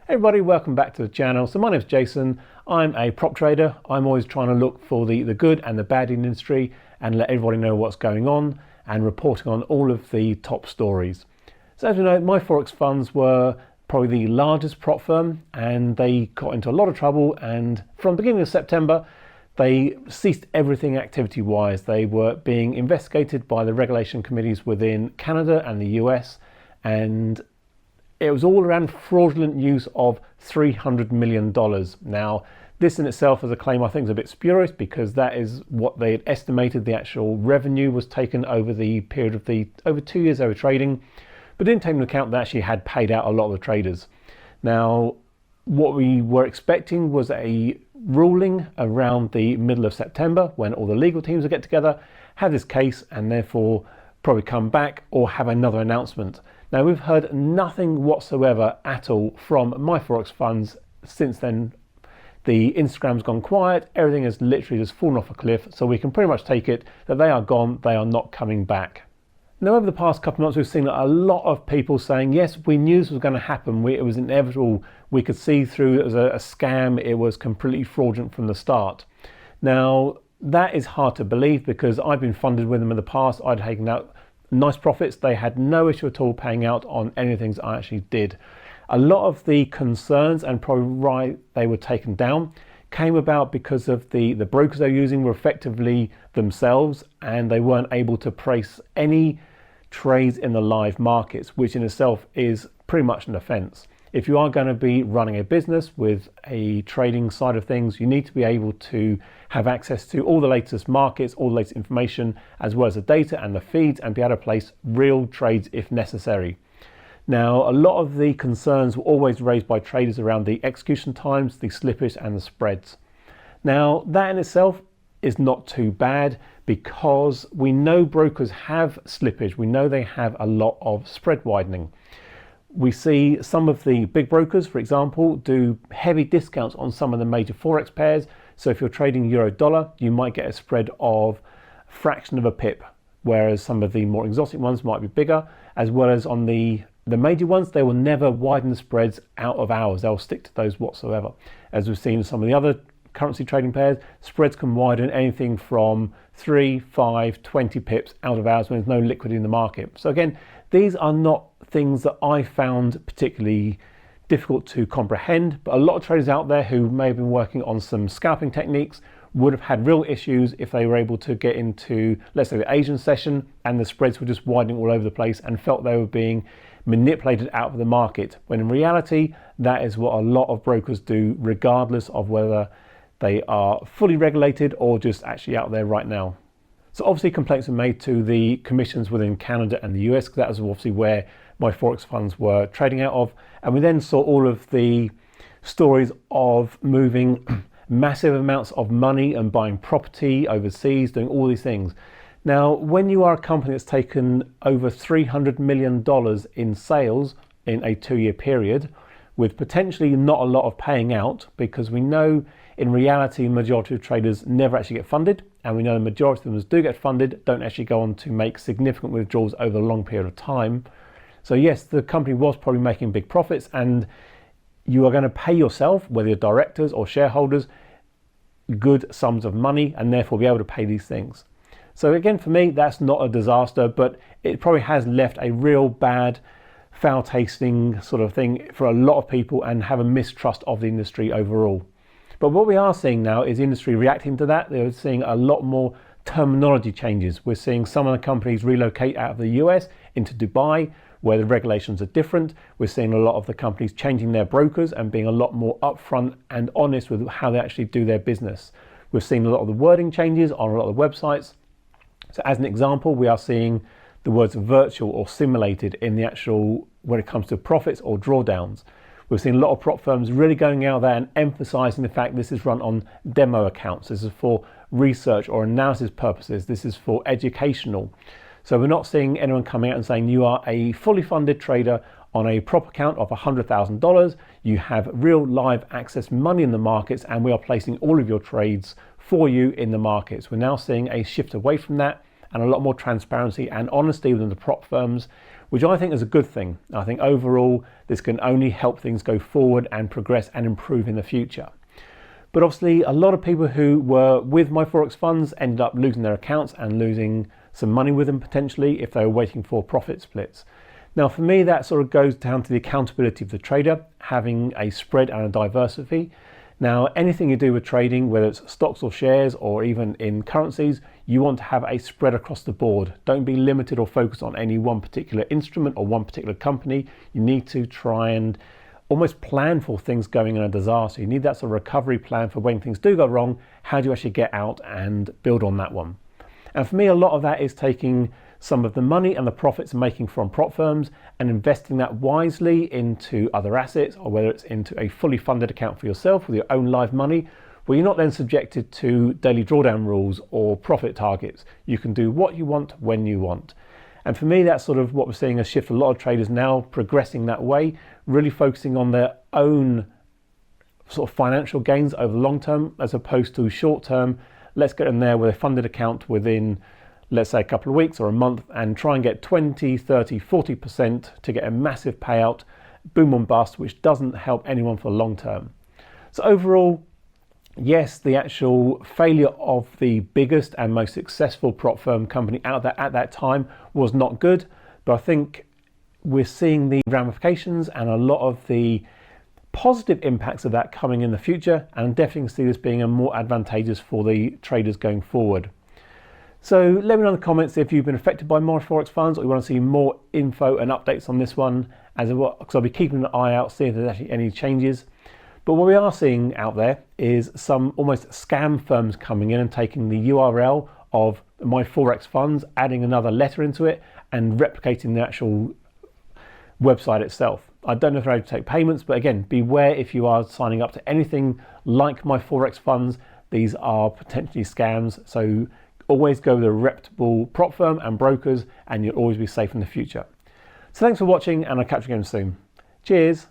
Hey everybody, welcome back to the channel. So my name is Jason. I'm a prop trader. I'm always trying to look for the good and the bad in the industry and let everybody know what's going on and reporting on all of the top stories. So as you know, my Forex Funds were probably the largest prop firm and they got into a lot of trouble, and from the beginning of September they ceased everything activity wise. They were being investigated by the regulation committees within Canada and the US, and it was all around fraudulent use of $300 million. Now, this in itself as a claim I think is a bit spurious, because that is what they had estimated the actual revenue was taken over the period of over 2 years they were trading, but didn't take into account that actually had paid out a lot of the traders. Now, what we were expecting was a ruling around the middle of September when all the legal teams would get together, have this case, and therefore probably come back or have another announcement. Now, we've heard nothing whatsoever at all from my Forex Funds since then. The Instagram's gone quiet, everything has literally just fallen off a cliff, so we can pretty much take it that they are gone, they are not coming back. Now, over the past couple of months, we've seen a lot of people saying, yes, we knew this was going to happen, it was inevitable, we could see through it was a scam, it was completely fraudulent from the start. Now, that is hard to believe because I've been funded with them in the past. I'd taken out nice profits. They had no issue at all paying out on any of the things I actually did. A lot of the concerns, and probably why they were taken down, came about because of the brokers they were using were effectively themselves, and they weren't able to place any trades in the live markets, which in itself is pretty much an offense. If you are going to be running a business with a trading side of things, you need to be able to have access to all the latest markets, all the latest information, as well as the data and the feeds, and be able to place real trades if necessary. Now, a lot of the concerns were always raised by traders around the execution times, the slippage and the spreads. Now, that in itself is not too bad because we know brokers have slippage. We know they have a lot of spread widening. We see some of the big brokers, for example, do heavy discounts on some of the major Forex pairs. So if you're trading euro dollar, you might get a spread of a fraction of a pip, whereas some of the more exotic ones might be bigger, as well as on the major ones, they will never widen the spreads out of hours. They'll stick to those whatsoever. As we've seen in some of the other currency trading pairs, spreads can widen anything from 3, 5, 20 pips out of hours when there's no liquidity in the market. So again, these are not things that I found particularly difficult to comprehend, but a lot of traders out there who may have been working on some scalping techniques would have had real issues if they were able to get into, let's say, the Asian session and the spreads were just widening all over the place and felt they were being manipulated out of the market, when in reality that is what a lot of brokers do, regardless of whether they are fully regulated or just actually out there right now. So obviously complaints were made to the commissions within Canada and the US, because that was obviously where my Forex funds were trading out of. And we then saw all of the stories of moving massive amounts of money and buying property overseas, doing all these things. Now, when you are a company that's taken over $300 million in sales in a 2-year period, with potentially not a lot of paying out, because we know in reality the majority of traders never actually get funded, and we know the majority of them do get funded don't actually go on to make significant withdrawals over a long period of time. So yes, the company was probably making big profits, and you are going to pay yourself, whether you're directors or shareholders, good sums of money, and therefore be able to pay these things. So again, for me, that's not a disaster, but it probably has left a real bad, foul tasting sort of thing for a lot of people and have a mistrust of the industry overall. But what we are seeing now is the industry reacting to that. They're seeing a lot more terminology changes. We're seeing some of the companies relocate out of the US into Dubai, where the regulations are different. We're seeing a lot of the companies changing their brokers and being a lot more upfront and honest with how they actually do their business. We're seeing a lot of the wording changes on a lot of the websites. So as an example, we are seeing the words virtual or simulated in the actual, when it comes to profits or drawdowns. We've seen a lot of prop firms really going out there and emphasizing the fact this is run on demo accounts. This is for research or analysis purposes. This is for educational. So we're not seeing anyone coming out and saying you are a fully funded trader on a prop account of $100,000. You have real live access money in the markets, and we are placing all of your trades for you in the markets. We're now seeing a shift away from that and a lot more transparency and honesty within the prop firms, which I think is a good thing. I think overall this can only help things go forward and progress and improve in the future. But obviously a lot of people who were with my Forex funds ended up losing their accounts and losing some money with them potentially if they were waiting for profit splits. Now for me that sort of goes down to the accountability of the trader, having a spread and a diversity. Now anything you do with trading, whether it's stocks or shares or even in currencies, you want to have a spread across the board. Don't be limited or focused on any one particular instrument or one particular company. You need to try and almost plan for things going in a disaster. You need that sort of recovery plan for when things do go wrong. How do you actually get out and build on that one? And for me, a lot of that is taking some of the money and the profits making from prop firms and investing that wisely into other assets, or whether it's into a fully funded account for yourself with your own live money, where you're not then subjected to daily drawdown rules or profit targets. You can do what you want when you want. And for me, that's sort of what we're seeing a shift. A lot of traders now progressing that way, really focusing on their own sort of financial gains over the long term, as opposed to short term. Let's get in there with a funded account within, let's say, a couple of weeks or a month and try and get 20, 30, 40% to get a massive payout, boom and bust, which doesn't help anyone for long term. So overall, yes, the actual failure of the biggest and most successful prop firm company out there at that time was not good, but I think we're seeing the ramifications and a lot of the positive impacts of that coming in the future, and definitely see this being a more advantageous for the traders going forward. So let me know in the comments if you've been affected by more Forex funds, or you want to see more info and updates on this one, because I'll be keeping an eye out, seeing if there's actually any changes. But what we are seeing out there is some almost scam firms coming in and taking the URL of my Forex funds, adding another letter into it and replicating the actual website itself. I don't know if they're able to take payments, but again, beware if you are signing up to anything like my Forex funds. These are potentially scams, so always go with a reputable prop firm and brokers, and you'll always be safe in the future. So thanks for watching, and I'll catch you again soon. Cheers.